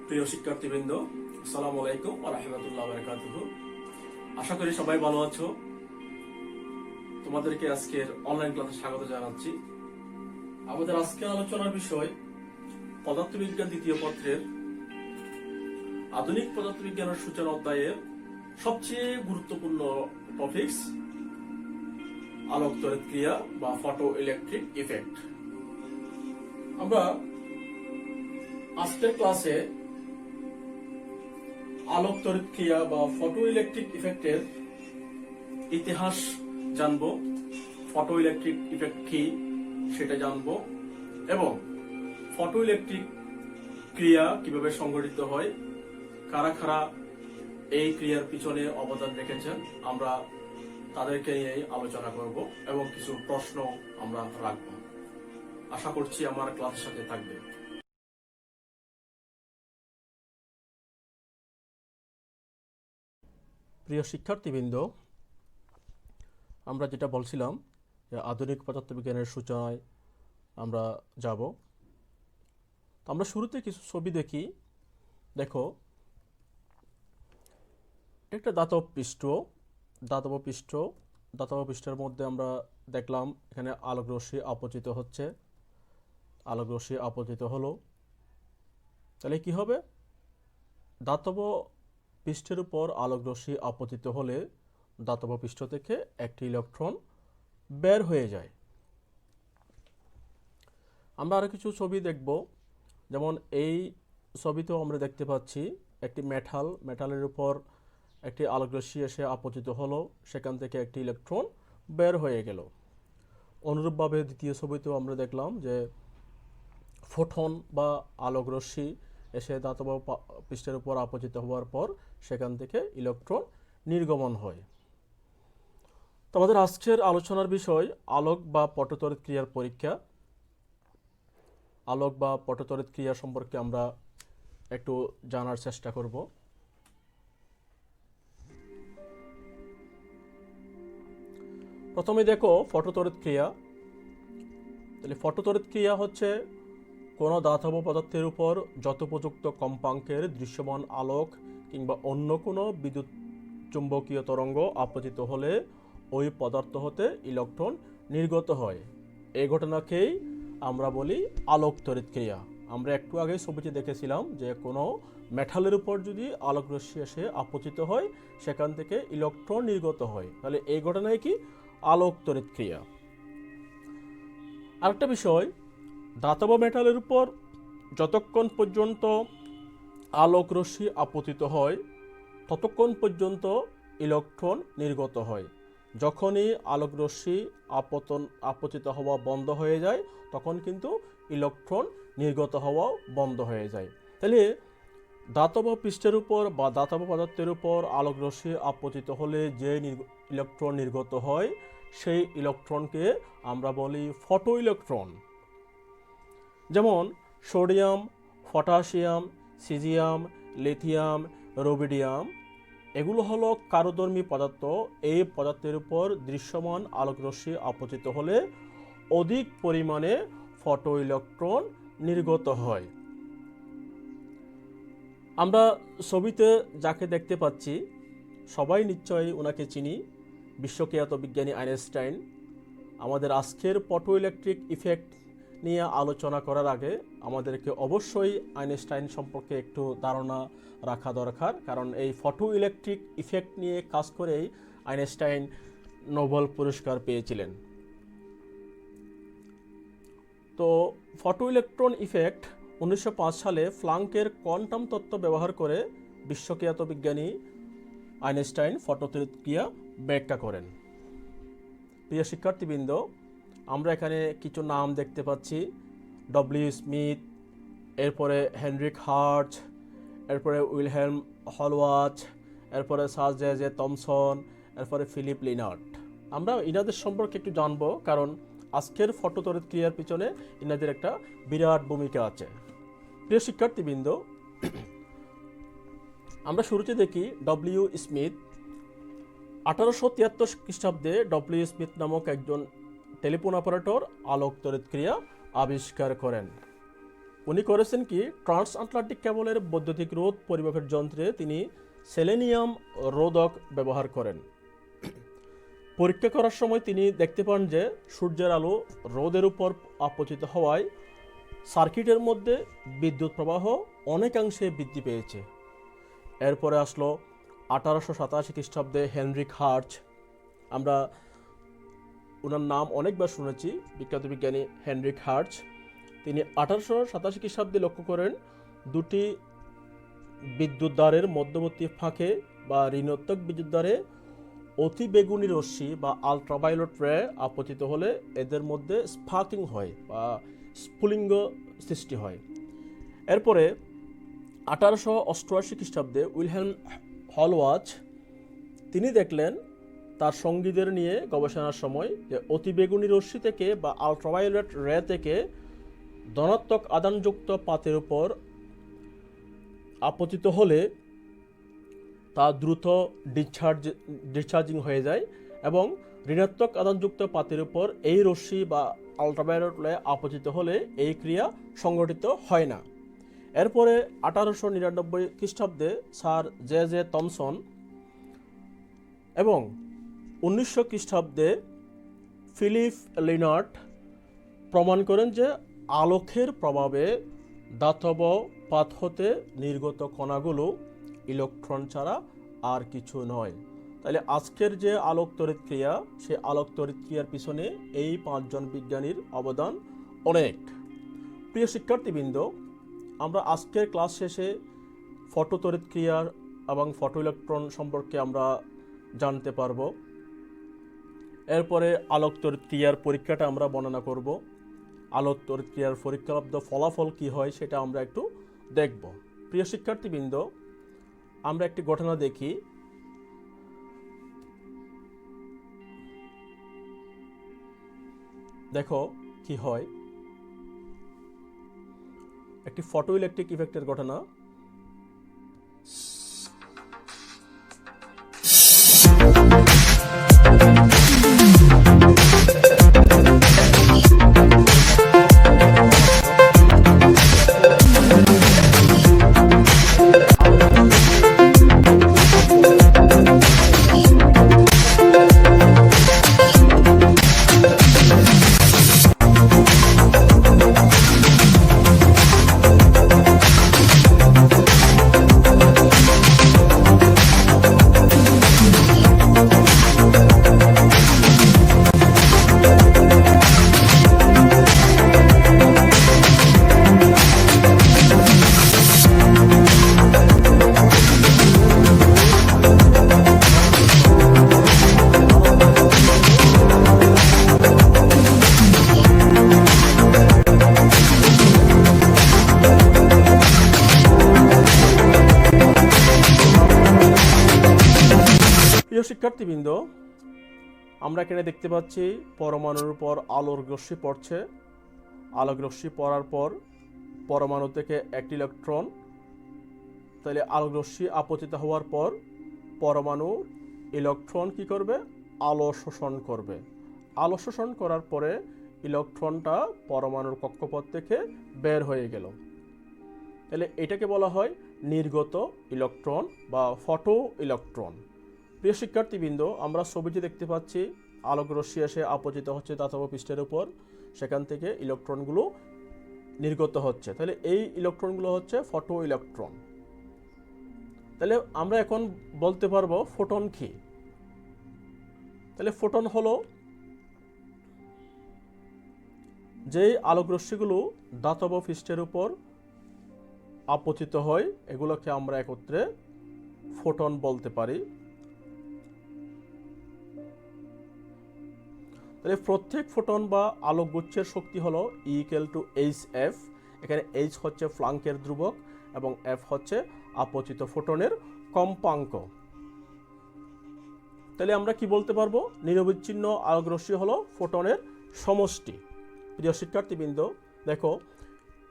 প্রিয় শিক্ষার্থীবৃন্দ, আসসালামু আলাইকুম ওয়া রাহমাতুল্লাহি ওয়া বারাকাতুহু। আশা করি সবাই ভালো আছো। তোমাদেরকে আজকের অনলাইন ক্লাসে স্বাগত জানাচ্ছি। আমাদের আজকের আলোচনার বিষয় পদার্থবিজ্ঞান দ্বিতীয় পত্রের আধুনিক পদার্থবিজ্ঞানের সূচনা অধ্যায়ের সবচেয়ে গুরুত্বপূর্ণ টপিকস আলোক তড়িৎ ক্রিয়া বা ফটো ইলেকট্রিক ইফেক্ট। আমরা আজকের ক্লাসে আলোক তড়িৎ ক্রিয়া বা ফটো ইলেকট্রিক ইফেক্টের ইতিহাস জানবো, ফটো ইলেকট্রিক ইফেক্ট কি সেটা জানবো এবং ফটো ইলেকট্রিক ক্রিয়া কিভাবে সংঘটিত হয়, কারা কারা এই ক্রিয়ার পিছনে অবদান রেখেছেন আমরা তাদেরকে নিয়ে আলোচনা করব এবং কিছু প্রশ্ন আমরা রাখবো। আশা করছি আমার ক্লাসের সাথে থাকবে। প্রিয় শিক্ষার্থীবৃন্দ, আমরা যেটা বলছিলাম যে আধুনিক পদার্থবিজ্ঞানের সূচনায় আমরা যাব। আমরা শুরুতে কিছু ছবি দেখি। দেখো, একটা ধাতব পৃষ্ঠের মধ্যে আমরা দেখলাম এখানে আলোক রশ্মি আপতিত হচ্ছে। আলোক রশ্মি আপতিত হলো, তাহলে কি হবে? ধাতব পৃষ্ঠের উপর আলোক রশ্মি আপতিত হলে ধাতব পৃষ্ঠ থেকে একটি ইলেকট্রন বের হয়ে যায়। আমরা আরো কিছু ছবি দেখব। যেমন এই ছবিতেও আমরা দেখতে পাচ্ছি একটি মেটালের উপর একটি আলোক রশ্মি এসে আপতিত হলো, সেখান থেকে একটি ইলেকট্রন বের হয়ে গেল। অনুরূপভাবে দ্বিতীয় ছবিতেও আমরা দেখলাম যে ফোটন বা আলোক রশ্মি এসে ধাতব পৃষ্ঠের উপর আপতিত হওয়ার পর সেখান থেকে ইলেকট্রন নির্গমন হয়। তো আমাদের আজকের আলোচনার বিষয় আলোক বা পটতড়িৎ ক্রিয়ার পরীক্ষা। আলোক বা পটতড়িৎ ক্রিয়া সম্পর্কে আমরা একটু জানার চেষ্টা করব। প্রথমে দেখো ফটোতড়িৎ ক্রিয়া। তাহলে ফটোতড়িৎ ক্রিয়া হচ্ছে কোনো ধাতব পদার্থের উপর যথোপযুক্ত কম্পাঙ্কের দৃশ্যমান আলোক কিংবা অন্য কোনো বিদ্যুৎ চুম্বকীয় তরঙ্গ আপতিত হলে ওই পদার্থ হতে ইলেকট্রন নির্গত হয়। এই ঘটনাকেই আমরা বলি আলোক তড়িৎ ক্রিয়া। আমরা একটু আগে ছবিটি দেখেছিলাম যে কোনো মেটালের উপর যদি আলোক রশ্মি এসে আপতিত হয় সেখান থেকে ইলেকট্রন নির্গত হয়, তাহলে এই ঘটনায় কি আলোক তড়িৎ ক্রিয়া। আরেকটা বিষয়, ধাতব মেটালের উপর যতক্ষণ পর্যন্ত আলোক রশ্মি আপতিত হয় ততক্ষণ পর্যন্ত ইলেকট্রন নির্গত হয়। যখনই আলোক রশ্মি আপতিত হওয়া বন্ধ হয়ে যায় তখন কিন্তু ইলেকট্রন নির্গত হওয়া বন্ধ হয়ে যায়। তাহলে ধাতব পৃষ্ঠের উপর বা ধাতব পদার্থের উপর আলোক রশ্মি আপতিত হলে যে ইলেকট্রন নির্গত হয় সেই ইলেকট্রনকে আমরা বলি ফটো ইলেকট্রন। যেমন sodium, potassium, caesium, lithium, rubidium এগুলো হলো কার্যধর্মী পদার্থ। এই পদার্থের উপর দৃশ্যমান আলোক রশ্মি আপতিত হলে অধিক পরিমাণে ফটো ইলেকট্রন নির্গত হয়। আমরা ছবিতে যাকে দেখতে পাচ্ছি সবাই নিশ্চয়ই ওনাকে চিনি, বিশ্বখ্যাত বিজ্ঞানী আইনস্টাইন। আমাদের আজকের ফটো ইলেকট্রিক ইফেক্ট নিয়ে আলোচনা করার আগে আমাদেরকে অবশ্যই আইনস্টাইন সম্পর্কে একটু ধারণা রাখা দরকার, কারণ এই ফটো ইলেকট্রিক ইফেক্ট নিয়ে কাজ করেই আইনস্টাইন নোবেল পুরস্কার পেয়েছিলেন। তো ফটো ইলেকট্রন ইফেক্ট 1905 সালে প্লাঙ্কের কোয়ান্টাম তত্ত্ব ব্যবহার করে বিশ্বখ্যাত বিজ্ঞানী আইনস্টাইন ফটোতড়িৎ ক্রিয়া ব্যাখ্যা করেন। প্রিয় শিক্ষার্থীবৃন্দ, আমরা এখানে কিছু নাম দেখতে পাচ্ছি। ডব্লিউ স্মিথ, এরপরে হেনরিক হার্টজ, এরপরে উইলহেলম হলওয়াচ, এরপরে সার জে থমসন, এরপরে ফিলিপ লিনার্ট। আমরা ইনাদের সম্পর্কে একটু জানবো, কারণ আজকের ফটোতড়িৎ ক্রিয়ার পিছনে ইনাদের একটা বিরাট ভূমিকা আছে। প্রিয় শিক্ষার্থীবৃন্দ, আমরা শুরুতে দেখি ডব্লিউ স্মিথ। 1873 খ্রিস্টাব্দে ডব্লিউ স্মিথ নামক একজন টেলিফোন অপারেটর আলোক তড়িৎ ক্রিয়া আবিষ্কার করেন। উনি করেছেন কি, ট্রান্স আটলান্টিক কেবলের বৈদ্যুতিক রোধ পরিমাপের যন্ত্রে তিনি সেলেনিয়াম রোধক ব্যবহার করেন। পরীক্ষা করার সময় তিনি দেখতে পান যে সূর্যের আলো রোদের উপর আপতিত হওয়ায় সার্কিটের মধ্যে বিদ্যুৎ প্রবাহ অনেকাংশে বৃদ্ধি পেয়েছে। এরপরে আসলো 1887 খ্রিস্টাব্দে হেনরিক হার্টজ। আমরা ওনার নাম অনেকবার শুনেছি, বিখ্যাত বিজ্ঞানী হেনরিক হার্টজ। তিনি 1887 খ্রিস্টাব্দে লক্ষ্য করেন দুটি বিদ্যুৎ দ্বারের মধ্যবর্তী ফাঁকে বা ঋণাত্মক বিদ্যুৎ দ্বারে অতি বেগুনি রশ্মি বা আলট্রাভায়োলেট রে আপতিত হলে এদের মধ্যে স্পার্কিং হয় বা স্ফুলিঙ্গ সৃষ্টি হয়। এরপরে 1888 খ্রিস্টাব্দে উইলহেম হলওয়াচ তিনি দেখলেন তার সঙ্গীদের নিয়ে গবেষণার সময় যে অতিবেগুনি রশ্মি থেকে বা আলট্রাভায়োলেট রে থেকে ধনাত্মক আধানযুক্ত পাতের উপর আপতিত হলে তা দ্রুত ডিসচার্জিং হয়ে যায় এবং ঋণাত্মক আধানযুক্ত পাতের উপর এই রশ্মি বা আলট্রাভায়োলেট রে আপতিত হলে এই ক্রিয়া সংঘটিত হয় না। এরপরে 1899 খ্রিস্টাব্দে স্যার জে থমসন এবং 1900 খ্রিস্টাব্দে ফিলিপ লিনার্ট প্রমাণ করেন যে আলোকের প্রভাবে ধাতব পাত হতে নির্গত কণাগুলো ইলেকট্রন ছাড়া আর কিছু নয়। তাহলে আজকের যে আলোক তড়িৎ ক্রিয়া, সে আলোক তড়িৎ ক্রিয়ার পিছনে এই 5 জন বিজ্ঞানীর অবদান অনেক। প্রিয় শিক্ষার্থীবৃন্দ, আমরা আজকের ক্লাস শেষে ফটো তড়িৎ ক্রিয়া এবং ফটো ইলেকট্রন সম্পর্কে আমরা জানতে পারব। এরপরে আলোক তড়িৎ ক্রিয়ার পরীক্ষাটা আমরা বর্ণনা করব। আলোক তড়িৎ ক্রিয়ার পরীক্ষালব্ধ ফলাফল কি হয় সেটা আমরা একটু দেখব। প্রিয় শিক্ষার্থীবৃন্দ, আমরা একটি ঘটনা দেখি। দেখো কি হয়। একটি ফটো ইলেকট্রিক ইফেক্টের ঘটনা। শিক্ষার্থীবৃন্দ, আমরা এখানে দেখতে পাচ্ছি পরমাণুর উপর আলোর রশ্মি পড়ছে। আলোক রশ্মি পড়ার পর পরমাণু থেকে একটি ইলেকট্রন, তাহলে আলোক রশ্মি আপতিত হওয়ার পর পরমাণু ইলেকট্রন কি করবে? আলো শোষণ করবে। আলো শোষণ করার পরে ইলেকট্রনটা পরমাণুর কক্ষপথ থেকে বের হয়ে গেল। তাহলে এটাকে বলা হয় নির্গত ইলেকট্রন বা ফটো ইলেকট্রন। প্রিয় শিক্ষার্থীবৃন্দ, আমরা ছবিটি দেখতে পাচ্ছি আলোক রশ্মি এসে আপতিত হচ্ছে ধাতব পৃষ্ঠের উপর, সেখান থেকে ইলেকট্রনগুলো নির্গত হচ্ছে। তাহলে এই ইলেকট্রনগুলো হচ্ছে ফটো ইলেকট্রন। তাহলে আমরা এখন বলতে পারবো ফোটন কি। তাহলে ফোটন হলো যেই আলোক রশ্মিগুলো ধাতব পৃষ্ঠের উপর আপতিত হয়, এগুলোকে আমরা একত্রে ফোটন বলতে পারি। তাহলে প্রত্যেক ফোটন বা আলোকগুচ্ছের শক্তি হলো E=hf। এখানে h হচ্ছে প্লাঙ্কের ধ্রুবক এবং f হচ্ছে আপতিত ফোটনের কম্পাঙ্ক। তাহলে আমরা কি বলতে পারবো? নিরবিচ্ছিন্ন আলোক রশ্মি হলো ফোটনের সমষ্টি। প্রিয় শিক্ষার্থীবৃন্দ, দেখো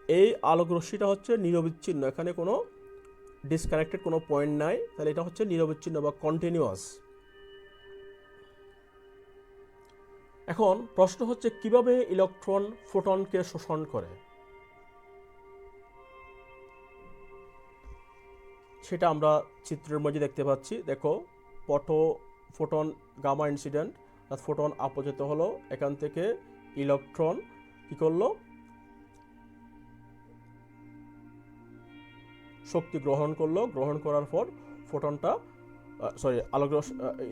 এই আলোক রশ্মিটা হচ্ছে নিরবিচ্ছিন্ন, এখানে কোনো ডিসকানেক্টেড কোনো পয়েন্ট নাই। তাহলে এটা হচ্ছে নিরবিচ্ছিন্ন বা কন্টিনিউয়াস। এখন প্রশ্ন হচ্ছে কিভাবে ইলেকট্রন ফোটনকে শোষণ করে। সেটা আমরা চিত্রের মধ্যে দেখতে পাচ্ছি। দেখো, ফোটন গামা ইনসিডেন্ট, ফোটন আপতিত হলো, এখান থেকে ইলেকট্রন কি করলো, শক্তি গ্রহণ করলো, গ্রহণ করার পর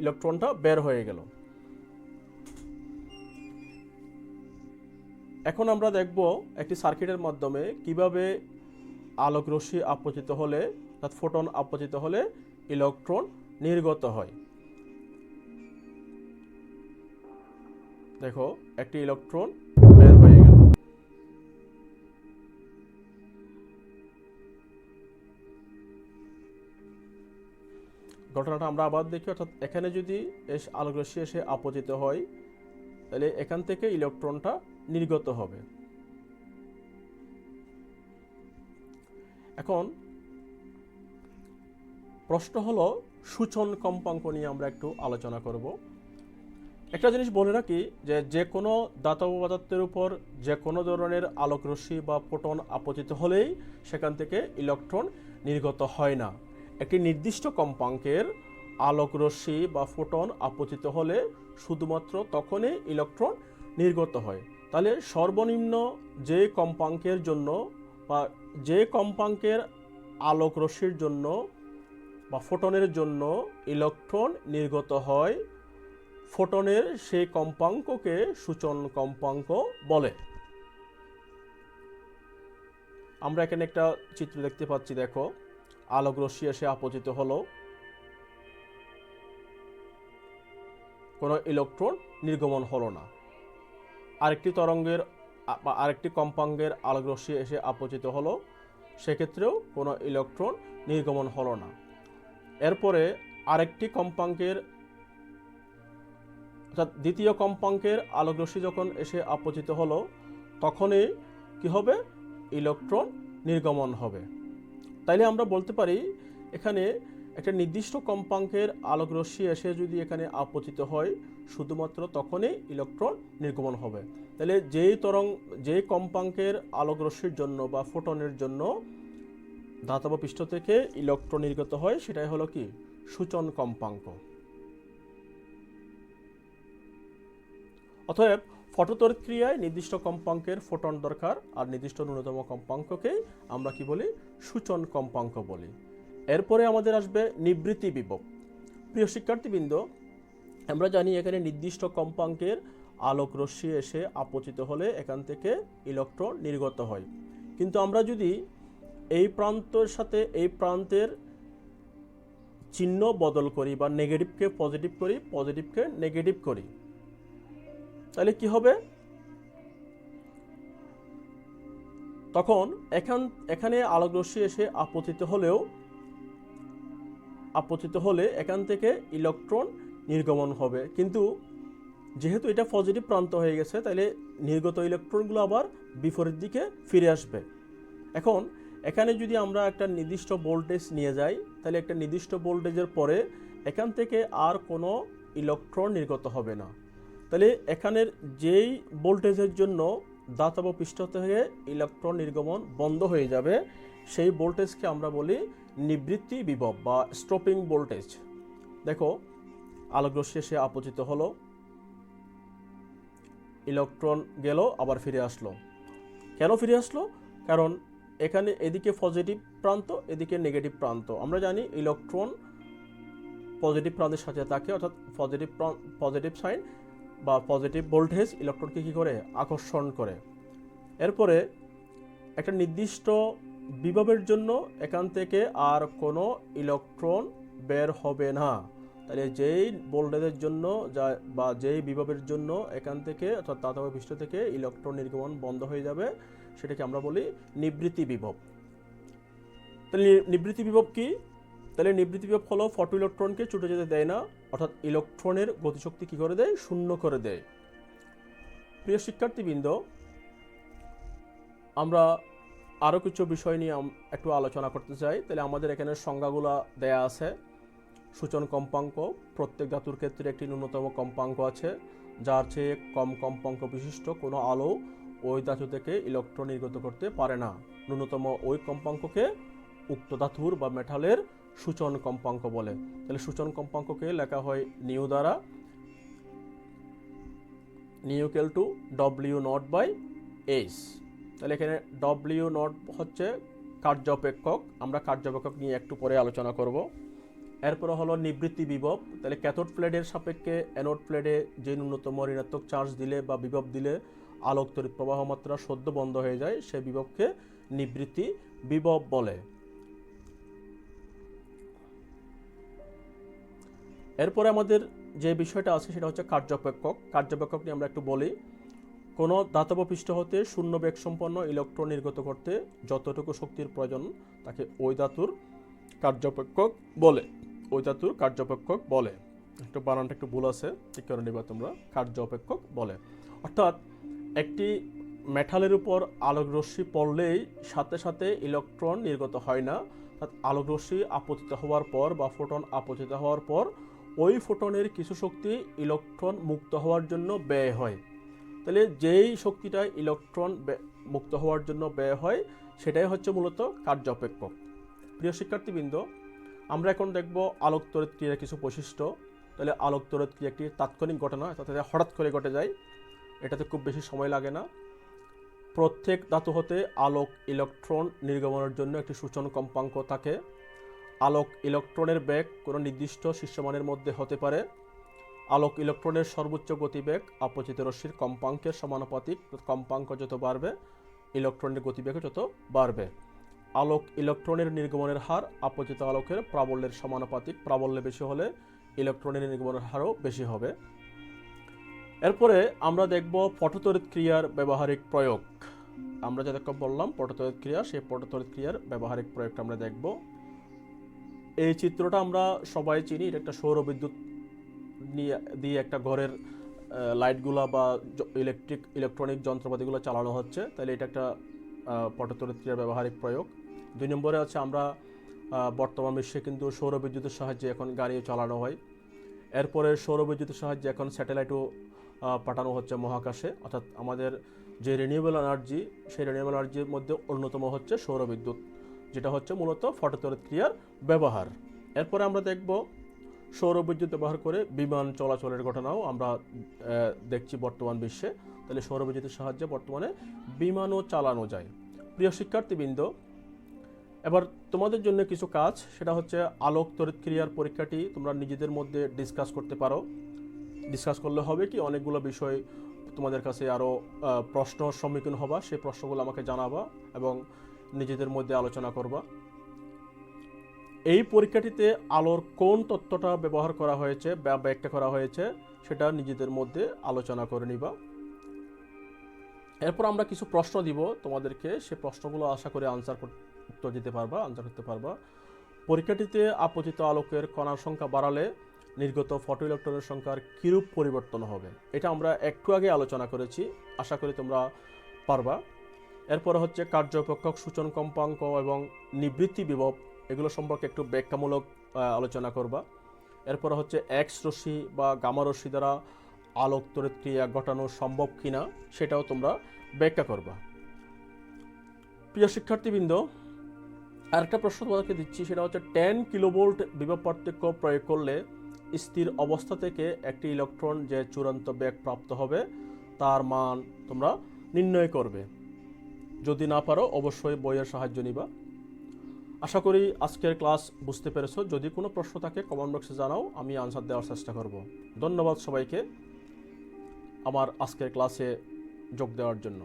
ইলেকট্রনটা বের হয়ে গেল। এখন আমরা দেখব একটি সার্কিটের মাধ্যমে কিভাবে আলোক রশ্মি আপতিত হলে, অর্থাৎ ফোটন আপতিত হলে ইলেকট্রন নির্গত হয়। দেখো, একটি ইলেকট্রন বের হয়ে গেল। ঘটনাটা আমরা আবার দেখি, অর্থাৎ এখানে যদি আলোক রশ্মি এসে আপতিত হয়, তাহলে এখান থেকে ইলেকট্রনটা নির্গত হবে। এখন প্রশ্ন হলো, সূচন কম্পাঙ্ক নিয়ে আমরা একটু আলোচনা করব। একটা জিনিস বলে রাখি যে কোনো ধাতব পদার্থের উপর যে কোনো ধরনের আলোক রশ্মি বা ফোটন আপতিত হলেই সেখান থেকে ইলেকট্রন নির্গত হয় না। একটি নির্দিষ্ট কম্পাঙ্কের আলোক রশ্মি বা ফোটন আপতিত হলে শুধুমাত্র তখনই ইলেকট্রন নির্গত হয়। তাহলে সর্বনিম্ন যে কম্পাঙ্কের জন্য বা যে কম্পাঙ্কের আলোক রশ্মির জন্য বা ফোটনের জন্য ইলেকট্রন নির্গত হয়, ফোটনের সেই কম্পাঙ্ককে সূচন কম্পাঙ্ক বলে। আমরা এখানে একটা চিত্র দেখতে পাচ্ছি। দেখো, আলোক রশ্মি এসে আপতিত হলো, কোনো ইলেকট্রন নির্গমন হলো না। আরেকটি কম্পাঙ্কের আলোক রশ্মি এসে আপতিত হলো, সেক্ষেত্রেও কোনো ইলেকট্রন নির্গমন হলো না। এরপরে আরেকটি কম্পাঙ্কের, অর্থাৎ দ্বিতীয় কম্পাঙ্কের আলোক রশ্মি যখন এসে আপতিত হলো, তখনই কি হবে, ইলেকট্রন নির্গমন হবে। তাইলে আমরা বলতে পারি এখানে একটা নির্দিষ্ট কম্পাঙ্কের আলোক রশ্মি এসে যদি এখানে আপতিত হয়, শুধুমাত্র তখনই ইলেকট্রন নির্গমন হবে। তাহলে যেই কম্পাঙ্কের আলোক রশ্মির জন্য বা ফোটনের জন্য ধাতব পৃষ্ঠ থেকে ইলেকট্রন নির্গত হয়, সেটাই হলো কি, সূচন কম্পাঙ্ক। অতএব ফটোতড়িৎ ক্রিয়ায় নির্দিষ্ট কম্পাঙ্কের ফোটন দরকার, আর নির্দিষ্ট ন্যূনতম কম্পাঙ্ককেই আমরা কি বলি, সূচন কম্পাঙ্ক বলি। এরপরে আমাদের আসবে নিবৃত্তি বিভব। প্রিয় শিক্ষার্থীবৃন্দ, আমরা জানি এখানে নির্দিষ্ট কম্পাঙ্কের আলোক রশ্মি এসে আপতিত হলে এখান থেকে ইলেকট্রন নির্গত হয়। কিন্তু আমরা যদি এই প্রান্তের সাথে এই প্রান্তের চিহ্ন বদল করি বা নেগেটিভকে পজিটিভ করি, পজিটিভকে নেগেটিভ করি, তাহলে কি হবে, তখন এখানে আলোক রশ্মি এসে আপতিত হলে এখান থেকে ইলেকট্রন নির্গমন হবে। কিন্তু যেহেতু এটা পজিটিভ প্রান্ত হয়ে গেছে, তাহলে নির্গত ইলেকট্রনগুলো আবার বিপরীত দিকে ফিরে আসবে। এখন এখানে যদি আমরা একটা নির্দিষ্ট ভোল্টেজ নিয়ে যাই, তাহলে একটা নির্দিষ্ট ভোল্টেজের পরে এখান থেকে আর কোনো ইলেকট্রন নির্গত হবে না। তাহলে এখানের যেই ভোল্টেজের জন্য ধাতব পৃষ্ঠ থেকে ইলেকট্রন নির্গমন বন্ধ হয়ে যাবে, সেই ভোল্টেজকে আমরা বলি নিবৃত্তি বিভব বা স্টপিং ভোল্টেজ। দেখো, আলোক রশ্মি এসে আপতিত হলো, ইলেকট্রন গেল, আবার ফিরে আসলো। কেন ফিরে আসলো? কারণ এখানে এদিকে পজিটিভ প্রান্ত, এদিকে নেগেটিভ প্রান্ত। আমরা জানি ইলেকট্রন পজিটিভ প্রান্তের সাথে থাকে, অর্থাৎ পজিটিভ সাইন বা পজিটিভ ভোল্টেজ ইলেকট্রনকে কী করে, আকর্ষণ করে। এরপরে একটা নির্দিষ্ট বিভবের জন্য এখান থেকে আর কোনো ইলেকট্রন বের হবে না। তাহলে যেই ভোল্টেজের জন্য বা যেই বিভবের জন্য এখান থেকে, অর্থাৎ ধাতব পৃষ্ঠ থেকে ইলেকট্রন নির্গমন বন্ধ হয়ে যাবে, সেটাকে আমরা বলি নিবৃত্তি বিভব। তাহলে নিবৃত্তি বিভব কি? তাহলে নিবৃত্তি বিভব হলো ফটো ইলেকট্রনকে ছুটে যেতে দেয় না, অর্থাৎ ইলেকট্রনের গতিশক্তি কি করে দেয়, শূন্য করে দেয়। প্রিয় শিক্ষার্থীবৃন্দ, আমরা আরও কিছু বিষয় নিয়ে একটু আলোচনা করতে চাই। তাহলে আমাদের এখানে সংজ্ঞাগুলো দেয়া আছে। সূচন কম্পাঙ্ক, প্রত্যেক ধাতুর ক্ষেত্রে একটি ন্যূনতম কম্পাঙ্ক আছে, যার চেয়ে কম কম্পাঙ্ক বিশিষ্ট কোনো আলো ওই ধাতু থেকে ইলেকট্রন নির্গত করতে পারে না। ন্যূনতম ওই কম্পাঙ্ককে উক্ত ধাতুর বা মেটালের সূচন কম্পাঙ্ক বলে। তাহলে সূচন কম্পাঙ্ককে লেখা হয় নিউ দ্বারা, nu equal to W naught by H. তাহলে এখানে ডব্লিউ নট হচ্ছে কার্য অপেক্ষক, আমরা কার্য অপেক্ষক নিয়ে একটু পরে আলোচনা করব। এরপরে হলো নিবৃত্তি বিভব। তাহলে ক্যাথোড প্লেটের সাপেক্ষে অ্যানোড প্লেটে যে ন্যূনতম ঋণাত্মক চার্জ দিলে বা বিভব দিলে আলোক তড়িৎ প্রবাহ মাত্রা সদ্য বন্ধ হয়ে যায়, সেই বিভবকে নিবৃত্তি বিভব বলে। এরপরে আমাদের যে বিষয়টা আছে সেটা হচ্ছে কার্যাপেক্ষক। কার্যাপেক্ষক নিয়ে আমরা একটু বলি। কোনো ধাতব পৃষ্ঠ হতে শূন্য বেগ সম্পন্ন ইলেকট্রন নির্গত করতে যতটুকু শক্তির প্রয়োজন তাকে ওই ধাতুর কার্যাপেক্ষক বলে। ওই ধাতুর কার্যাপেক্ষক বলে। একটু বানানটা একটু ভুল আছে, ঠিক করে নিবা তোমরা। কার্যাপেক্ষক বলে, অর্থাৎ একটি মেটালের উপর আলোক রশ্মি পড়লেই সাথে সাথে ইলেকট্রন নির্গত হয় না। অর্থাৎ আলোক রশ্মি আপতিত হওয়ার পর বা ফোটন আপতিত হওয়ার পর ওই ফোটনের কিছু শক্তি ইলেকট্রন মুক্ত হওয়ার জন্য ব্যয় হয়। তাহলে যেই শক্তিটা ইলেকট্রন মুক্ত হওয়ার জন্য ব্যয় হয় সেটাই হচ্ছে মূলত কার্যাপেক্ষক। প্রিয় শিক্ষার্থীবৃন্দ, আমরা এখন দেখব আলোক তড়িৎ ক্রিয়ার কিছু বৈশিষ্ট্য। তাহলে আলোক তড়িৎ ক্রিয়া একটি তাৎক্ষণিক ঘটনা, অর্থাৎ হঠাৎ করে ঘটে যায়, এটাতে খুব বেশি সময় লাগে না। প্রত্যেক ধাতু হতে আলোক ইলেকট্রন নির্গমনের জন্য একটি সূচন কম্পাঙ্ক থাকে। আলোক ইলেকট্রনের বেগ কোনো নির্দিষ্ট শীর্ষমানের মধ্যে হতে পারে। আলোক ইলেকট্রনের সর্বোচ্চ গতিবেগ আপতিত রশ্মির কম্পাঙ্কের সমানুপাতিক। কম্পাঙ্ক যত বাড়বে ইলেকট্রনের গতিবেগ যত বাড়বে। আলোক ইলেকট্রনের নির্গমনের হার আপতিত আলোকের প্রাবল্যের সমানুপাতিক। প্রাবল্য বেশি হলে ইলেকট্রনের নির্গমনের হারও বেশি হবে। এরপরে আমরা দেখব পটতড়িৎ ক্রিয়ার ব্যবহারিক প্রয়োগ। আমরা যতক্ষণ বললাম পটতড়িৎ ক্রিয়া, সেই পটতড়িৎ ক্রিয়ার ব্যবহারিক প্রয়োগটা আমরা দেখব। এই চিত্রটা আমরা সবাই চিনি, এটা একটা সৌর বিদ্যুৎ দিয়ে একটা ঘরের লাইটগুলা বা ইলেকট্রনিক যন্ত্রপাতিগুলো চালানো হচ্ছে। তাহলে এটা একটা পটতড়িৎ ক্রিয়ার ব্যবহারিক প্রয়োগ। 2 নম্বরে আছে আমরা বর্তমান বিশ্বে কিন্তু সৌর বিদ্যুতের সাহায্যে এখন গাড়ি চালানো হয়। এরপরে সৌর বিদ্যুতের সাহায্যে এখন স্যাটেলাইটও পাঠানো হচ্ছে মহাকাশে। অর্থাৎ আমাদের যে রিনিউয়েবল এনার্জি, সেই রিনিউয়েবল এনার্জির মধ্যে অন্যতম হচ্ছে সৌর বিদ্যুৎ, যেটা হচ্ছে মূলত পটতড়িৎ ক্রিয়ার ব্যবহার। এরপরে আমরা দেখব সৌর বিদ্যুৎ ব্যবহার করে বিমান চলাচলের ঘটনাও আমরা দেখছি বর্তমান বিশ্বে। তাহলে সৌর বিদ্যুতের সাহায্যে বর্তমানে বিমানও চালানো যায়। প্রিয় শিক্ষার্থীবৃন্দ, এবার তোমাদের জন্য কিছু কাজ, সেটা হচ্ছে আলোক তড়িৎ ক্রিয়ার পরীক্ষাটি তোমরা নিজেদের মধ্যে ডিসকাস করতে পারো। ডিসকাস করলে হবে কি, অনেকগুলো বিষয় তোমাদের কাছে আরও প্রশ্নর সম্মুখীন হবা, সেই প্রশ্নগুলো আমাকে জানাবা এবং নিজেদের মধ্যে আলোচনা করবা। এই পরীক্ষাটিতে আলোর কোন তত্ত্বটা ব্যবহার করা হয়েছে বা ব্যাখ্যা করা হয়েছে সেটা নিজেদের মধ্যে আলোচনা করে নিবা। এরপর আমরা কিছু প্রশ্ন দিব তোমাদেরকে, সে প্রশ্নগুলো আশা করে উত্তর দিতে পারবা, আনসার করতে পারবা। পরীক্ষাটিতে আপতিত আলোকের কণার সংখ্যা বাড়ালে নির্গত ফটো ইলেকট্রনের সংখ্যার কিরূপ পরিবর্তন হবে, এটা আমরা একটু আগে আলোচনা করেছি, আশা করি তোমরা পারবা। এরপর হচ্ছে কার্যাপেক্ষক, সূচন কম্পাঙ্ক এবং নিবৃত্তি বিভব, এগুলো সম্পর্কে একটু ব্যাখ্যামূলক আলোচনা করবা। এরপর হচ্ছে এক্স রশ্মি বা গামা রশ্মি দ্বারা আলোক তড়িৎ ক্রিয়া ঘটানো সম্ভব কিনা সেটাও তোমরা ব্যাখ্যা করবা। প্রিয় শিক্ষার্থীবৃন্দ, আরেকটা প্রশ্ন তোমাদেরকে দিচ্ছি, সেটা হচ্ছে 10 কিলোভোল্ট বিভব পার্থক্য প্রয়োগ করলে স্থির অবস্থা থেকে একটি ইলেকট্রন যে চূড়ান্ত বেগ প্রাপ্ত হবে তার মান তোমরা নির্ণয় করবে। যদি না পারো অবশ্যই বইয়ের সাহায্য নিবা। আশা করি আজকের ক্লাস বুঝতে পেরেছো। যদি কোনো প্রশ্ন থাকে কমেন্ট বক্সে জানাও, আমি আনসার দেওয়ার চেষ্টা করব। ধন্যবাদ সবাইকে আমার আজকের ক্লাসে যোগ দেওয়ার জন্য।